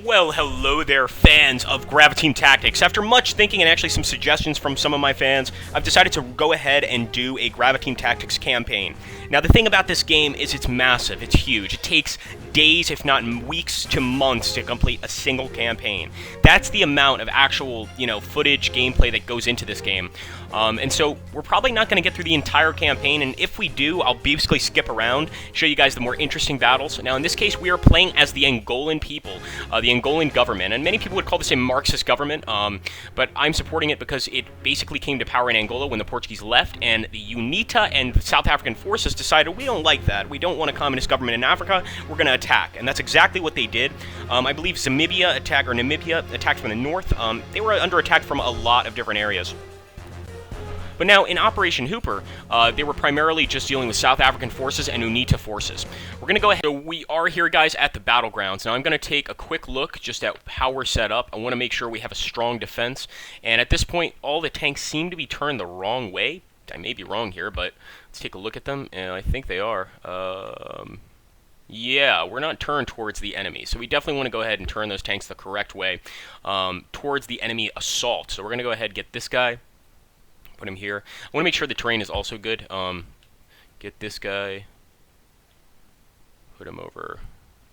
Well, hello there, fans of Graviteam Tactics. After much thinking and actually some suggestions from some of my fans, I've decided to go ahead and do a Graviteam Tactics campaign. Now, the thing about this game is it's massive, it's huge. It takes days, if not weeks to months, to complete a single campaign. That's the amount of actual, footage, gameplay that goes into this game. And so we're probably not going to get through the entire campaign, and if we do, I'll basically skip around, show you guys the more interesting battles. Now, in this case, we are playing as the Angolan people, the Angolan government, and many people would call this a Marxist government, but I'm supporting it because it basically came to power in Angola when the Portuguese left, and the UNITA and South African forces decided, we don't like that, we don't want a communist government in Africa, we're going to attack, and that's exactly what they did. I believe Namibia attacked from the north. They were under attack from a lot of different areas. But now, in Operation Hooper, they were primarily just dealing with South African forces and UNITA forces. We're going to go ahead. So we are here, guys, at the battlegrounds. Now, I'm going to take a quick look just at how we're set up. I want to make sure we have a strong defense. And at this point, all the tanks seem to be turned the wrong way. I may be wrong here, but let's take a look at them. And I think they are. Yeah, we're not turned towards the enemy. So we definitely want to go ahead and turn those tanks the correct way towards the enemy assault. So we're going to go ahead and get this guy. Put him here. I want to make sure the terrain is also good. Get this guy. Put him over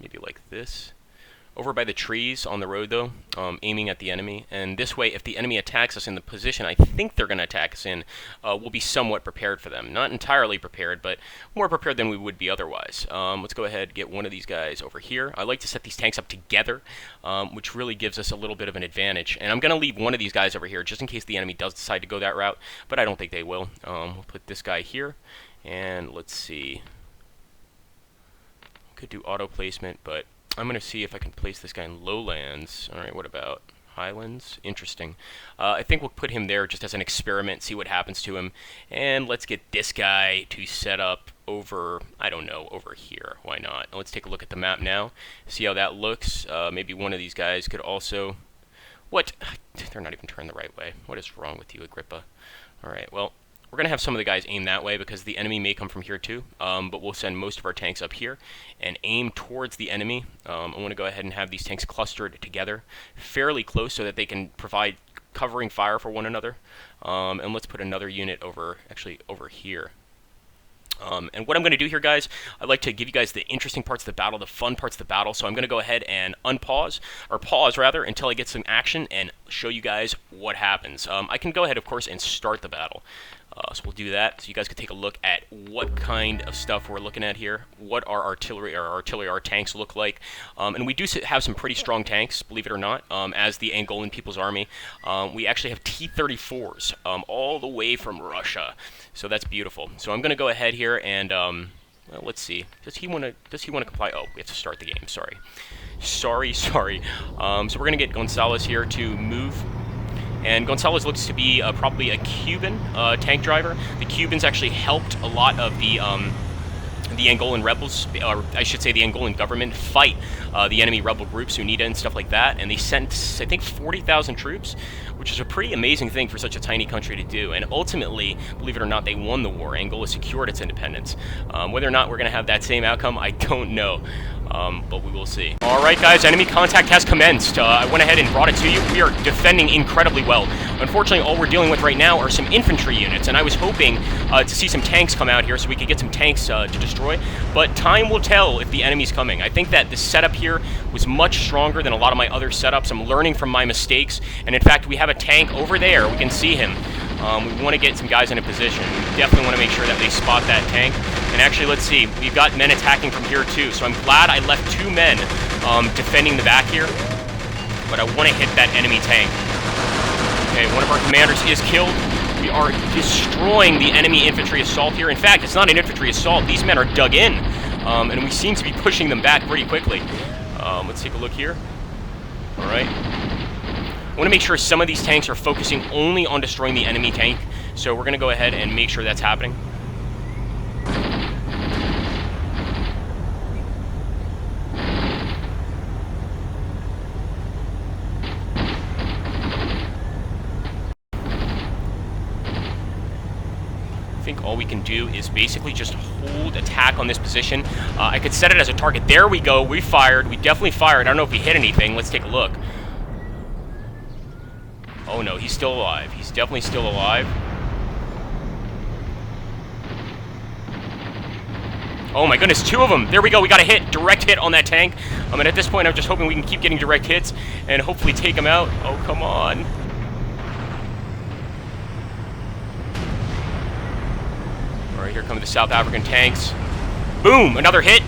maybe like this. Over by the trees on the road, though, aiming at the enemy. And this way, if the enemy attacks us in the position I think they're going to attack us in, we'll be somewhat prepared for them. Not entirely prepared, but more prepared than we would be otherwise. Let's go ahead and get one of these guys over here. I like to set these tanks up together, which really gives us a little bit of an advantage. And I'm going to leave one of these guys over here just in case the enemy does decide to go that route, but I don't think they will. We'll put this guy here, and let's see. Could do auto placement, but I'm going to see if I can place this guy in lowlands. Alright, what about highlands? Interesting. I think we'll put him there just as an experiment, see what happens to him. And let's get this guy to set up over, I don't know, over here. Why not? Let's take a look at the map now, see how that looks. Maybe one of these guys could also... What? They're not even turned the right way. What is wrong with you, Agrippa? Alright, well, we're going to have some of the guys aim that way because the enemy may come from here too, but we'll send most of our tanks up here and aim towards the enemy. I want to go ahead and have these tanks clustered together fairly close so that they can provide covering fire for one another. And let's put another unit over here. And what I'm going to do here, guys, I'd like to give you guys the interesting parts of the battle, the fun parts of the battle. So I'm going to go ahead and pause rather, until I get some action and show you guys what happens. I can go ahead, of course, and start the battle. So we'll do that so you guys can take a look at what kind of stuff we're looking at here, what our tanks look like. And we do have some pretty strong tanks, believe it or not, as the Angolan People's Army. We actually have T-34s all the way from Russia. So that's beautiful. So I'm going to go ahead here and well, let's see. Does he want to comply? Oh, we have to start the game. Sorry. So we're going to get Gonzalez here to move. And Gonzalez looks to be probably a Cuban tank driver. The Cubans actually helped a lot of the Angolan rebels, or I should say the Angolan government, fight the enemy rebel groups, UNITA and stuff like that. And they sent, I think, 40,000 troops, which is a pretty amazing thing for such a tiny country to do. And ultimately, believe it or not, they won the war. Angola secured its independence. Whether or not we're going to have that same outcome, I don't know. But we will see. Alright, guys, enemy contact has commenced. I went ahead and brought it to you. We are defending incredibly well. Unfortunately, all we're dealing with right now are some infantry units, and I was hoping to see some tanks come out here so we could get some tanks to destroy, but time will tell if the enemy's coming. I think that the setup here was much stronger than a lot of my other setups. I'm learning from my mistakes, and in fact, we have a tank over there. We can see him. We want to get some guys in a position. We definitely want to make sure that they spot that tank. And actually, let's see, we've got men attacking from here too, so I'm glad I left 2 men defending the back here, but I want to hit that enemy tank. Okay, one of our commanders is killed. We are destroying the enemy infantry assault here. In fact, it's not an infantry assault. These men are dug in, and we seem to be pushing them back pretty quickly. Let's take a look here. All right. I want to make sure some of these tanks are focusing only on destroying the enemy tank, so we're going to go ahead and make sure that's happening. think all we can do is basically just hold attack on this position. I could set it as a target. There we go. We fired. We definitely fired. I don't know if we hit anything. Let's take a look. Oh no, he's still alive. He's definitely still alive. Oh my goodness, 2 of them. There we go. We got a hit. Direct hit on that tank. And at this point, I'm just hoping we can keep getting direct hits and hopefully take him out. Oh, come on. All right, here come the South African tanks. Boom, another hit.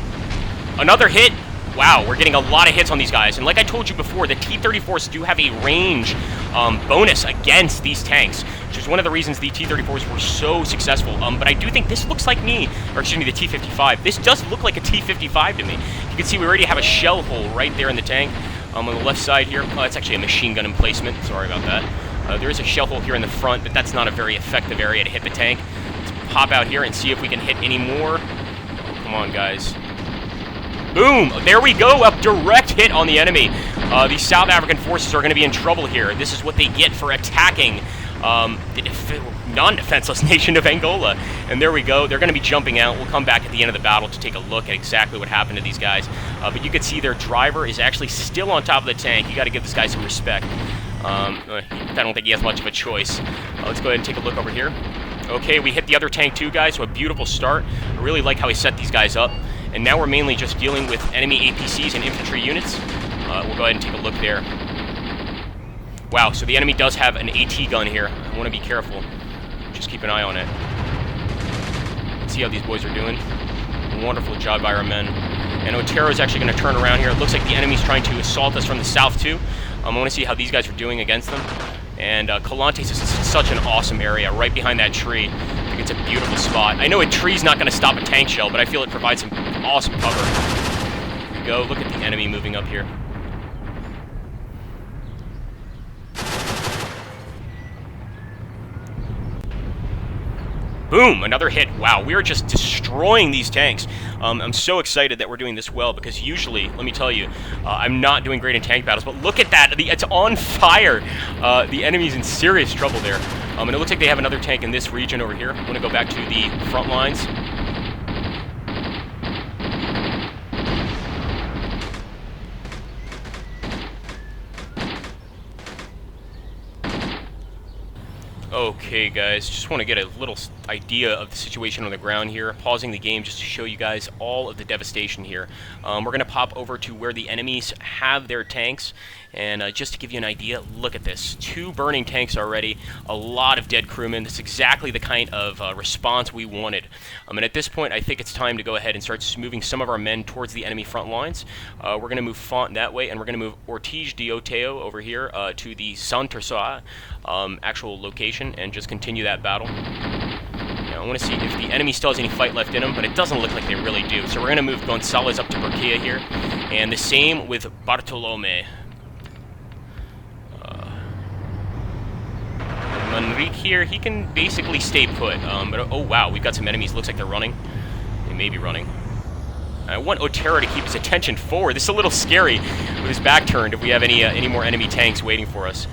Another hit. Wow, we're getting a lot of hits on these guys. And like I told you before, the T-34s do have a range bonus against these tanks, which is one of the reasons the T-34s were so successful. But I do think this looks like me, or excuse me, the T-55. This does look like a T-55 to me. You can see we already have a shell hole right there in the tank. On the left side here, oh, that's actually a machine gun emplacement. Sorry about that. There is a shell hole here in the front, but that's not a very effective area to hit the tank. Let's pop out here and see if we can hit any more. Oh, come on, guys. Boom! There we go, a direct hit on the enemy. The South African forces are going to be in trouble here. This is what they get for attacking the non-defenseless nation of Angola. And there we go. They're going to be jumping out. We'll come back at the end of the battle to take a look at exactly what happened to these guys. But you can see their driver is actually still on top of the tank. You got to give this guy some respect. I don't think he has much of a choice. Let's go ahead and take a look over here. Okay, we hit the other tank too, guys, so a beautiful start. I really like how he set these guys up. And now we're mainly just dealing with enemy APCs and infantry units. We'll go ahead and take a look there. Wow, so the enemy does have an AT gun here. I want to be careful. Just keep an eye on it. Let's see how these boys are doing. Wonderful job by our men. And Otero's actually going to turn around here. It looks like the enemy's trying to assault us from the south too. I want to see how these guys are doing against them. And Calantes is such an awesome area, right behind that tree. I think it's a beautiful spot. I know a tree's not going to stop a tank shell, but I feel it provides some awesome cover. Here we go. Look at the enemy moving up here. Boom! Another hit. Wow, we are just destroying these tanks. I'm so excited that we're doing this well, because usually, let me tell you, I'm not doing great in tank battles, but look at that! It's on fire! The enemy's in serious trouble there. And it looks like they have another tank in this region over here. I'm going to go back to the front lines. Okay, guys, just want to get a little idea of the situation on the ground here. Pausing the game just to show you guys all of the devastation here. We're going to pop over to where the enemies have their tanks, and just to give you an idea, look at this. 2 burning tanks already, a lot of dead crewmen. This is exactly the kind of response we wanted. And at this point, I think it's time to go ahead and start moving some of our men towards the enemy front lines. We're going to move Font that way, and we're going to move Ortiz de Oteo over here to the Santersoa actual location, and just continue that battle. Now, I want to see if the enemy still has any fight left in them, but it doesn't look like they really do. So we're going to move Gonzalez up to Burkia here, and the same with Bartolome. Manrique here, he can basically stay put. But oh wow, we've got some enemies. Looks like they're running. They may be running. I want Otero to keep his attention forward. This is a little scary with his back turned if we have any more enemy tanks waiting for us.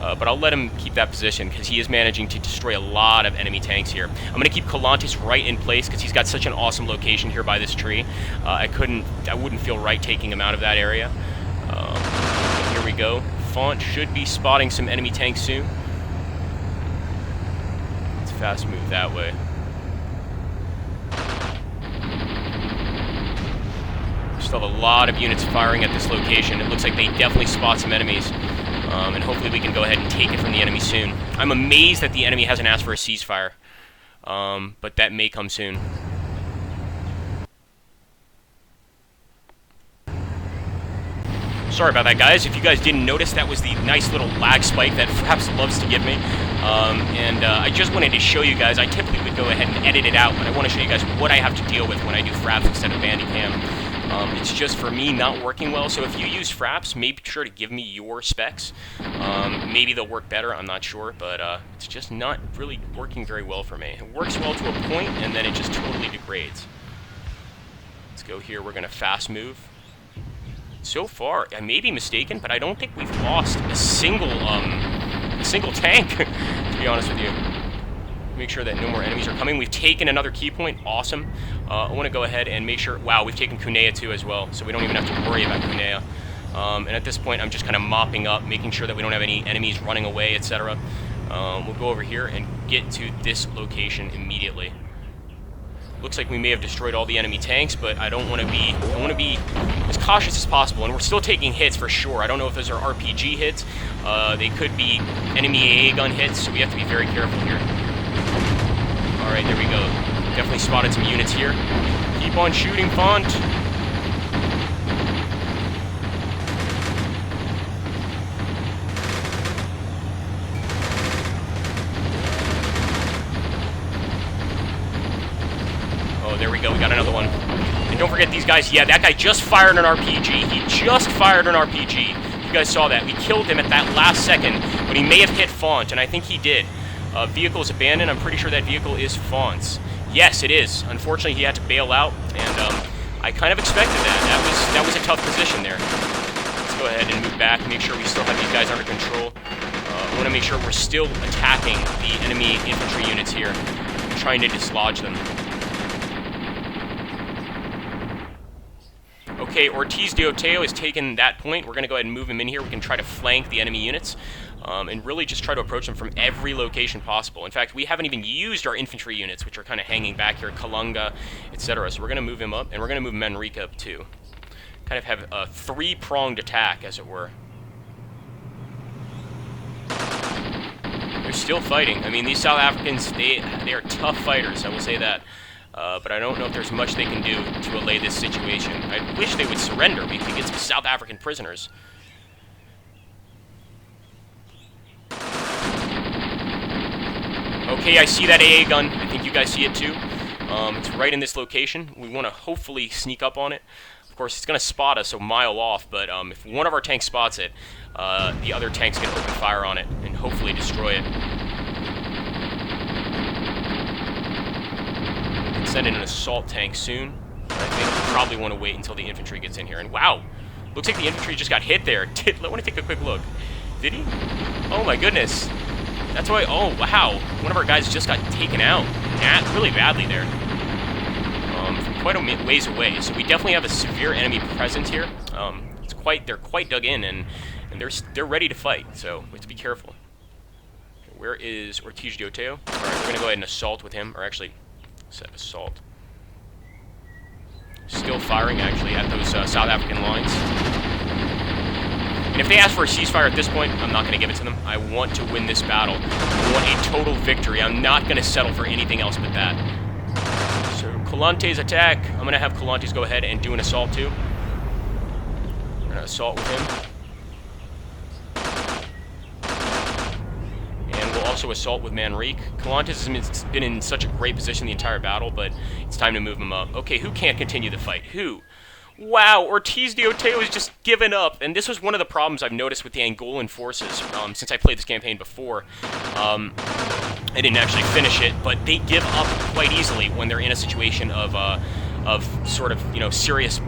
But I'll let him keep that position because he is managing to destroy a lot of enemy tanks here. I'm going to keep Calantes right in place because he's got such an awesome location here by this tree. I wouldn't feel right taking him out of that area. Here we go. Font should be spotting some enemy tanks soon. Let's fast move that way. Still have a lot of units firing at this location. It looks like they definitely spot some enemies. And hopefully we can go ahead and take it from the enemy soon. I'm amazed that the enemy hasn't asked for a ceasefire. But that may come soon. Sorry about that, guys. If you guys didn't notice, that was the nice little lag spike that Fraps loves to give me. I just wanted to show you guys, I typically would go ahead and edit it out, but I want to show you guys what I have to deal with when I do Fraps instead of Bandicam. It's just for me not working well, so if you use Fraps, make sure to give me your specs. Maybe they'll work better, I'm not sure, but it's just not really working very well for me. It works well to a point, and then it just totally degrades. Let's go here, we're going to fast move. So far, I may be mistaken, but I don't think we've lost a single tank, to be honest with you. Make sure that no more enemies are coming. We've taken another key point. Awesome. I want to go ahead and make sure... Wow, we've taken Cunea too as well, so we don't even have to worry about Cunea. And at this point, I'm just kind of mopping up, making sure that we don't have any enemies running away, etc. We'll go over here and get to this location immediately. Looks like we may have destroyed all the enemy tanks, but I don't want to be... I want to be as cautious as possible, and we're still taking hits for sure. I don't know if those are RPG hits. They could be enemy AA gun hits, so we have to be very careful here. Alright, there we go. Definitely spotted some units here. Keep on shooting, Font. Oh, there we go. We got another one. And don't forget these guys. Yeah, that guy just fired an RPG. He just fired an RPG. You guys saw that. We killed him at that last second, but he may have hit Font, and I think he did. Vehicle is abandoned. I'm pretty sure that vehicle is Font's. Yes, it is. Unfortunately, he had to bail out, and I kind of expected that. That was a tough position there. Let's go ahead and move back, make sure we still have these guys under control. I want to make sure we're still attacking the enemy infantry units here, and trying to dislodge them. Okay, Ortiz de Oteo has taken that point. We're going to go ahead and move him in here. We can try to flank the enemy units. And really just try to approach them from every location possible. In fact, we haven't even used our infantry units, which are kind of hanging back here, Kalunga, etc. So we're going to move him up, and we're going to move Manrika up too. Kind of have a three-pronged attack, as it were. They're still fighting. I mean, these South Africans, they are tough fighters, I will say that. But I don't know if there's much they can do to allay this situation. I wish they would surrender. We could get some South African prisoners. Okay, I see that AA gun. I think you guys see it too. It's right in this location. We want to hopefully sneak up on it. Of course, it's going to spot us a mile off, but if one of our tanks spots it, the other tank's going to open fire on it and hopefully destroy it. We can send in an assault tank soon. I think we probably want to wait until the infantry gets in here. And wow, looks like the infantry just got hit there. I want to take a quick look. Did he? Oh my goodness. That's why, oh wow, one of our guys just got taken out, really badly there, from quite a ways away. So we definitely have a severe enemy presence here. They're quite dug in, and they're ready to fight. So we have to be careful. Okay, where is Ortiz de Oteo? All right, we're gonna go ahead and assault with him, or actually, set assault. Still firing actually at those South African lines. And if they ask for a ceasefire at this point, I'm not going to give it to them. I want to win this battle. I want a total victory. I'm not going to settle for anything else but that. So, Colante's attack. I'm going to have Colantes go ahead and do an assault too. We're going to assault with him. And we'll also assault with Manrique. Colantes has been in such a great position the entire battle, but it's time to move him up. Okay, who can't continue the fight? Who? Wow, Ortiz de Oteo has just given up, and this was one of the problems I've noticed with the Angolan forces since I played this campaign before. I didn't actually finish it, but they give up quite easily when they're in a situation of sort of, you know, serious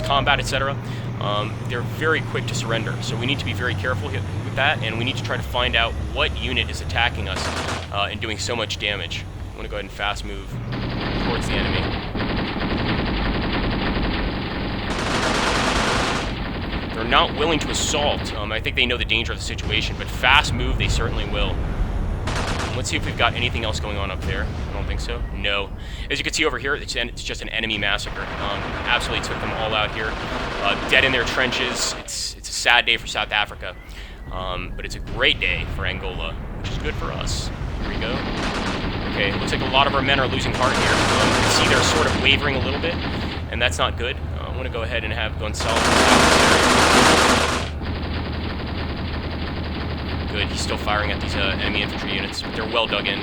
combat, etc. They're very quick to surrender, so we need to be very careful with that, and we need to try to find out what unit is attacking us and doing so much damage. I'm going to go ahead and fast move towards the enemy. They're not willing to assault. I think they know the danger of the situation, but fast move, they certainly will. Let's see if we've got anything else going on up there. I don't think so. No. As you can see over here, it's just an enemy massacre. Absolutely took them all out here. Dead in their trenches. It's a sad day for South Africa. But it's a great day for Angola, which is good for us. Here we go. Okay, looks like a lot of our men are losing heart here. You can see they're sort of wavering a little bit, and that's not good. I'm going to go ahead and have Gonzalo. Good, he's still firing at these enemy infantry units, but they're well dug in.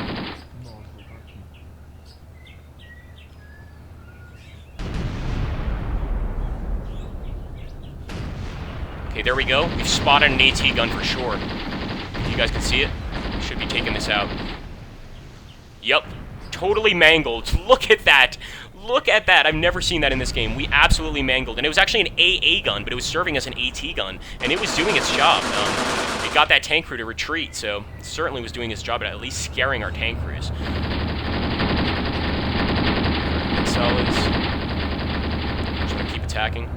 Okay, there we go. We've spotted an AT gun for sure. If you guys can see it, we should be taking this out. Yep, totally mangled. Look at that. Look at that. I've never seen that in this game. We absolutely mangled. And it was actually an AA gun, but it was serving as an AT gun. And it was doing its job. got that tank crew to retreat, so certainly was doing his job at least scaring our tank crews. Gonzalez. Just want to keep attacking.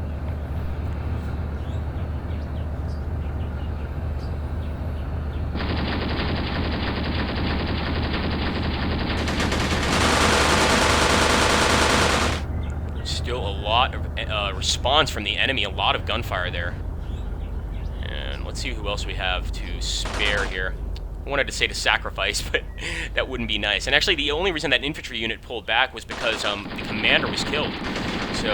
Still a lot of response from the enemy, a lot of gunfire there. And let's see who else we have to spare here. I wanted to say to sacrifice, but that wouldn't be nice. And actually, the only reason that infantry unit pulled back was because the commander was killed. So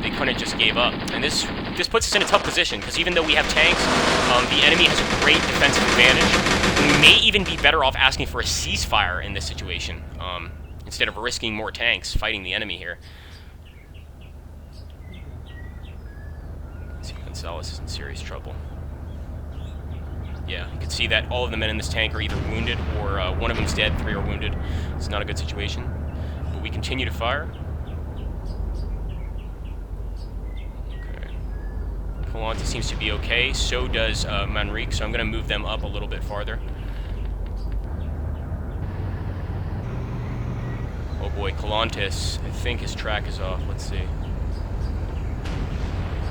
they kind of just gave up. And this puts us in a tough position, because even though we have tanks, the enemy has a great defensive advantage. And we may even be better off asking for a ceasefire in this situation, instead of risking more tanks fighting the enemy here. Let's see, Gonzalez is in serious trouble. Yeah, you can see that all of the men in this tank are either wounded or one of them's dead, 3 are wounded. It's not a good situation. But we continue to fire. Okay. Kalanta seems to be okay. So does Manrique, so I'm going to move them up a little bit farther. Oh boy, Kalantis, I think his track is off. Let's see.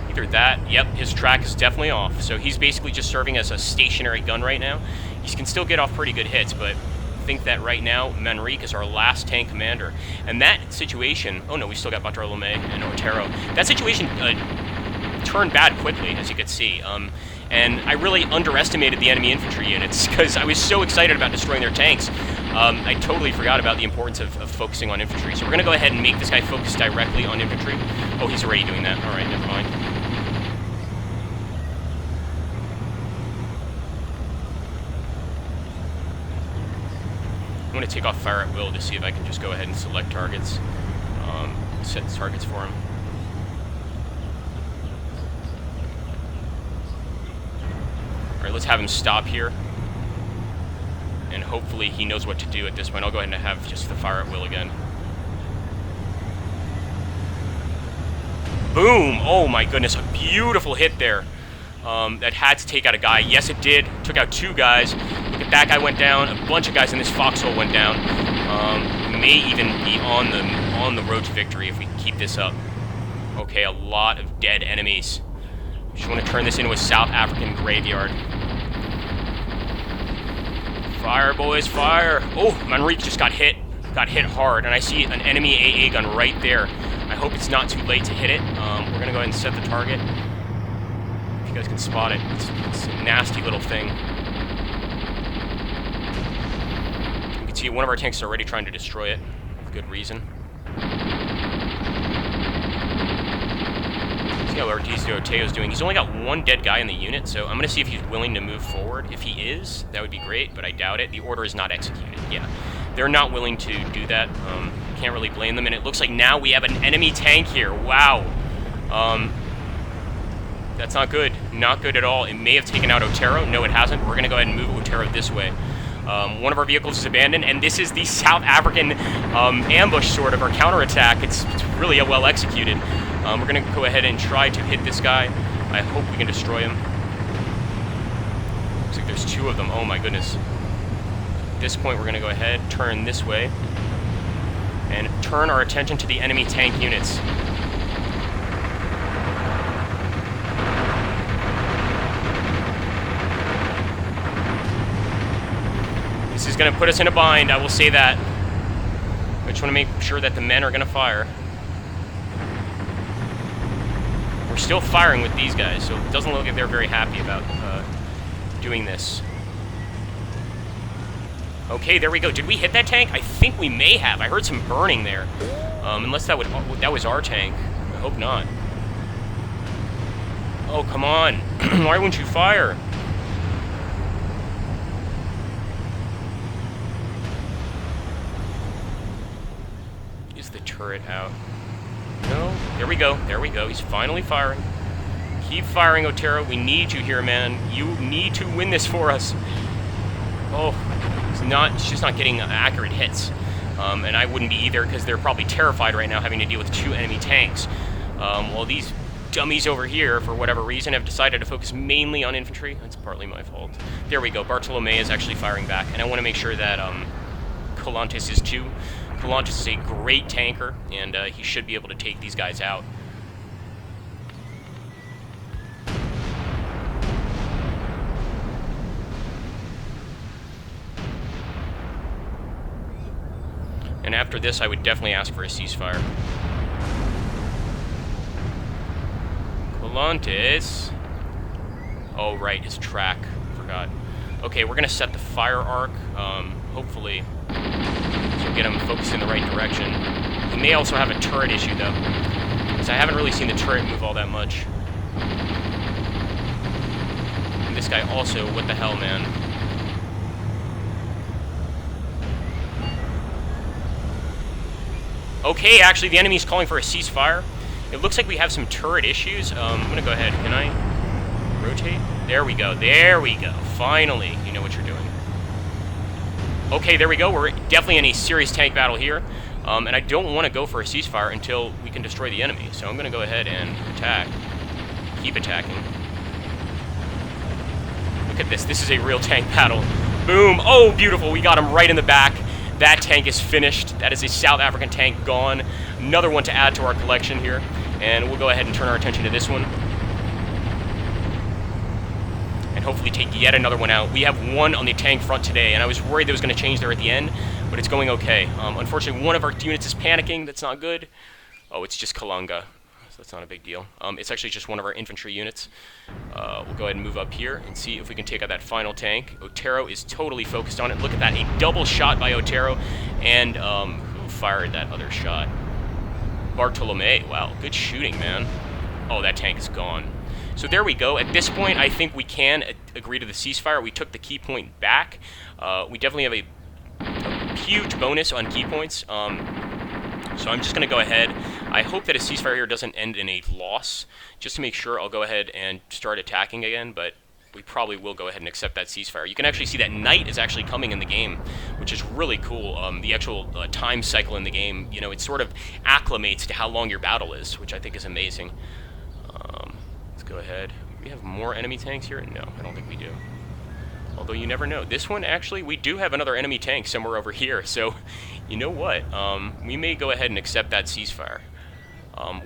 Either that, yep, his track is definitely off. So he's basically just serving as a stationary gun right now. He can still get off pretty good hits, but I think that right now, Manrique is our last tank commander. And that situation, oh no, we still got Bartolome and Otero. That situation turned bad quickly, as you could see. And I really underestimated the enemy infantry units, because I was so excited about destroying their tanks. I totally forgot about the importance of focusing on infantry. So we're going to go ahead and make this guy focus directly on infantry. Oh, he's already doing that. All right, never mind. I'm going to take off fire at will to see if I can just go ahead and select targets, set targets for him. Alright, let's have him stop here, and hopefully he knows what to do at this point. I'll go ahead and have just the fire at will again. Boom! Oh my goodness, a beautiful hit there. That had to take out a guy. Yes, it did. Took out 2 guys. Look at that guy went down. A bunch of guys in this foxhole went down. May even be on the road to victory if we keep this up. Okay, a lot of dead enemies. Just want to turn this into a South African graveyard. Fire, boys, fire! Oh, Manrique just got hit. Got hit hard, and I see an enemy AA gun right there. I hope it's not too late to hit it. We're gonna go ahead and set the target. You guys can spot it. It's a nasty little thing. You can see one of our tanks is already trying to destroy it. With good reason. See how Oteo's doing. He's only got 1 dead guy in the unit, so I'm going to see if he's willing to move forward. If he is, that would be great, but I doubt it. The order is not executed. Yeah, they're not willing to do that. Can't really blame them, and it looks like now we have an enemy tank here. Wow. That's not good. Not good at all. It may have taken out Otero. No, it hasn't. We're going to go ahead and move Otero this way. One of our vehicles is abandoned, and this is the South African ambush, sort of, or counterattack. It's really well executed. We're going to go ahead and try to hit this guy. I hope we can destroy him. Looks like there's 2 of them. Oh my goodness. At this point, we're going to go ahead, turn this way, and turn our attention to the enemy tank units. This is going to put us in a bind, I will say that. I just want to make sure that the men are going to fire. We're still firing with these guys, so it doesn't look like they're very happy about doing this. Okay, there we go. Did we hit that tank? I think we may have. I heard some burning there. Unless that was our tank. I hope not. Oh, come on. Why wouldn't you fire? Is the turret out? No. There we go. There we go. He's finally firing. Keep firing, Otero. We need you here, man. You need to win this for us. Oh, it's just not getting accurate hits. And I wouldn't be either, because they're probably terrified right now having to deal with 2 enemy tanks. While these dummies over here, for whatever reason, have decided to focus mainly on infantry. That's partly my fault. There we go. Bartolome is actually firing back, and I want to make sure that Colantes is too. Colantes is a great tanker, and he should be able to take these guys out. And after this, I would definitely ask for a ceasefire. Colantes. Oh, right, his track. Forgot. Okay, we're going to set the fire arc. Hopefully, so get him focused in the right direction. He may also have a turret issue, though, because I haven't really seen the turret move all that much. And this guy also, what the hell, man? Okay, actually, the enemy's calling for a ceasefire. It looks like we have some turret issues. I'm going to go ahead. Can I rotate? There we go. There we go. Finally, you know what you're doing. Okay, there we go. We're definitely in a serious tank battle here. And I don't want to go for a ceasefire until we can destroy the enemy. So I'm going to go ahead and attack. Keep attacking. Look at this. This is a real tank battle. Boom. Oh, beautiful. We got him right in the back. That tank is finished. That is a South African tank gone. Another one to add to our collection here. And we'll go ahead and turn our attention to this one. And hopefully take yet another one out. We have one on the tank front today, and I was worried that was going to change there at the end, but it's going okay. Unfortunately, one of our units is panicking. That's not good. Oh, it's just Kalanga. So that's not a big deal. It's actually just one of our infantry units. We'll go ahead and move up here and see if we can take out that final tank. Otero is totally focused on it. Look at that, a double shot by Otero. And who fired that other shot? Bartolome. Wow, good shooting, man. Oh, that tank is gone. So there we go. At this point, I think we can agree to the ceasefire. We took the key point back. We definitely have a huge bonus on key points. So I'm just going to go ahead. I hope that a ceasefire here doesn't end in a loss. Just to make sure, I'll go ahead and start attacking again, but we probably will go ahead and accept that ceasefire. You can actually see that night is actually coming in the game, which is really cool. The actual time cycle in the game, you know, it sort of acclimates to how long your battle is, which I think is amazing. Let's go ahead. Do we have more enemy tanks here? No, I don't think we do. Although you never know. This one, actually, we do have another enemy tank somewhere over here. So, you know what? We may go ahead and accept that ceasefire.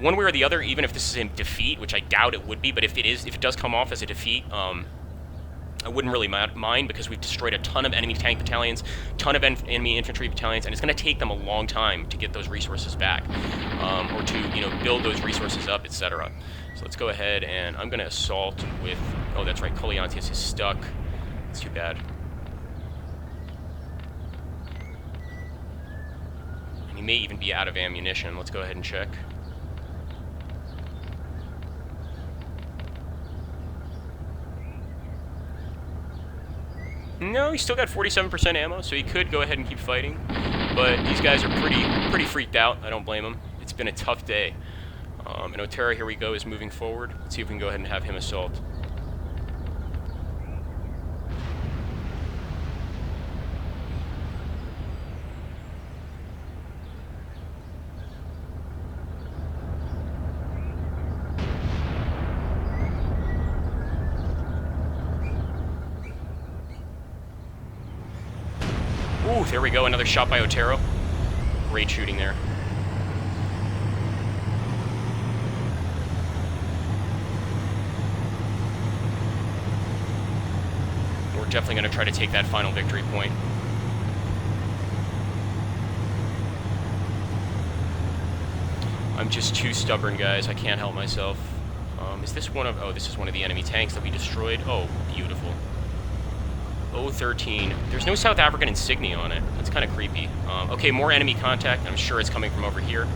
One way or the other, even if this is a defeat, which I doubt it would be, but if it does come off as a defeat, I wouldn't really mind, because we've destroyed a ton of enemy tank battalions, ton of enemy infantry battalions, and it's going to take them a long time to get those resources back, or to, you know, build those resources up, etc. So let's go ahead, and I'm going to assault with... Oh, that's right, Colantes is stuck. It's too bad. And he may even be out of ammunition. Let's go ahead and check. No, he's still got 47% ammo, so he could go ahead and keep fighting. But these guys are pretty freaked out. I don't blame them. It's been a tough day. And Otero, here we go, is moving forward. Let's see if we can go ahead and have him assault. Ooh, there we go, another shot by Otero. Great shooting there. We're definitely going to try to take that final victory point. I'm just too stubborn, guys. I can't help myself. Is this one of... Oh, this is one of the enemy tanks that we destroyed. Oh, beautiful. 013. There's no South African insignia on it. That's kind of creepy. Okay, more enemy contact. I'm sure it's coming from over here.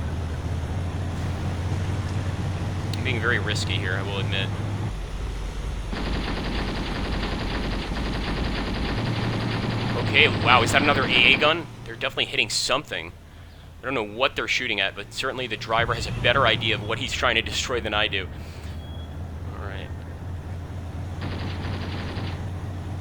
I'm being very risky here, I will admit. Okay, wow, is that another AA gun? They're definitely hitting something. I don't know what they're shooting at, but certainly the driver has a better idea of what he's trying to destroy than I do.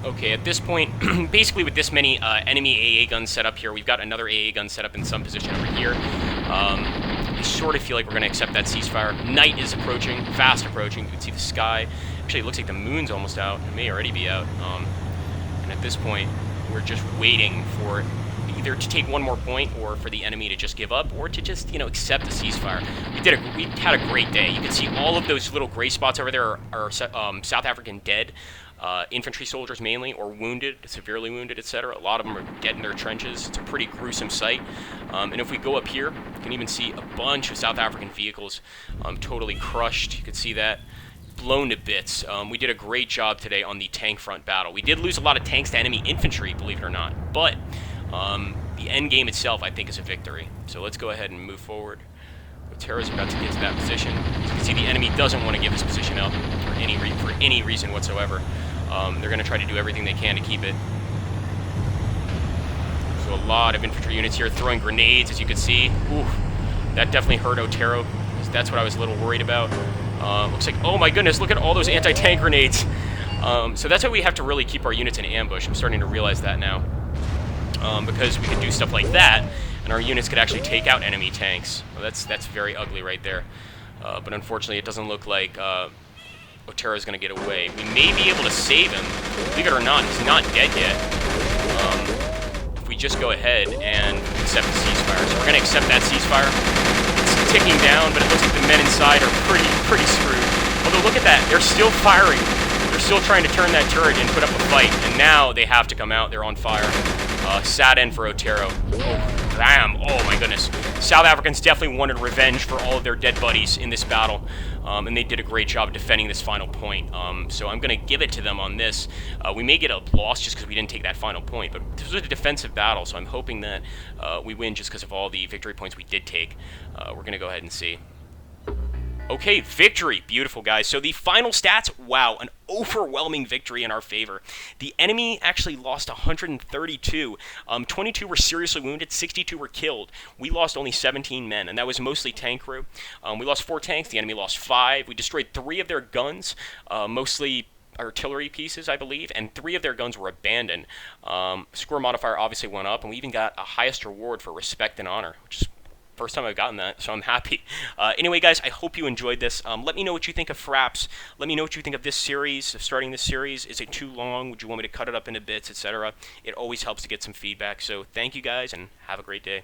Okay, at this point, basically with this many enemy AA guns set up here, we've got another AA gun set up in some position over here. I sort of feel like we're going to accept that ceasefire. Night is approaching, fast approaching. You can see the sky. Actually, it looks like the moon's almost out. It may already be out. And at this point, we're just waiting for either to take one more point or for the enemy to just give up or to just, you know, accept the ceasefire. We had a great day. You can see all of those little gray spots over there are South African dead. Infantry soldiers mainly, or wounded, severely wounded, etc. A lot of them are dead in their trenches. It's a pretty gruesome sight. And if we go up here, you can even see a bunch of South African vehicles totally crushed. You can see that. Blown to bits. We did a great job today on the tank front battle. We did lose a lot of tanks to enemy infantry, believe it or not. But the end game itself, I think, is a victory. So let's go ahead and move forward. Otero's about to get to that position. As you can see, the enemy doesn't want to give this position up for any reason whatsoever. They're going to try to do everything they can to keep it. So a lot of infantry units here throwing grenades, as you can see. Ooh, that definitely hurt Otero. That's what I was a little worried about. Looks like, oh my goodness, look at all those anti-tank grenades. So that's why we have to really keep our units in ambush. I'm starting to realize that now. Because we can do stuff like that, and our units could actually take out enemy tanks. Well, that's very ugly right there. But unfortunately, it doesn't look like Otero's going to get away. We may be able to save him. Believe it or not, he's not dead yet. If we just go ahead and accept the ceasefire. So we're going to accept that ceasefire. It's ticking down, but it looks like the men inside are pretty screwed. Although, look at that. They're still firing. They're still trying to turn that turret and put up a fight. And now they have to come out. They're on fire. Sad end for Otero. Oh, damn. Oh, my goodness. South Africans definitely wanted revenge for all of their dead buddies in this battle. And they did a great job defending this final point. So I'm going to give it to them on this. We may get a loss just because we didn't take that final point, but this was a defensive battle, so I'm hoping that we win just because of all the victory points we did take. We're going to go ahead and see. Okay, victory. Beautiful, guys. So the final stats, wow, an overwhelming victory in our favor. The enemy actually lost 132. 22 were seriously wounded, 62 were killed. We lost only 17 men, and that was mostly tank crew. We lost 4 tanks, the enemy lost 5. We destroyed 3 of their guns, mostly artillery pieces, I believe, and 3 of their guns were abandoned. Score modifier obviously went up, and we even got a highest reward for respect and honor, which is first time I've gotten that, so I'm happy. Anyway, guys, I hope you enjoyed this. Let me know what you think of Fraps. Let me know what you think of this series, of starting this series. Is it too long? Would you want me to cut it up into bits, etc.? It always helps to get some feedback. So thank you, guys, and have a great day.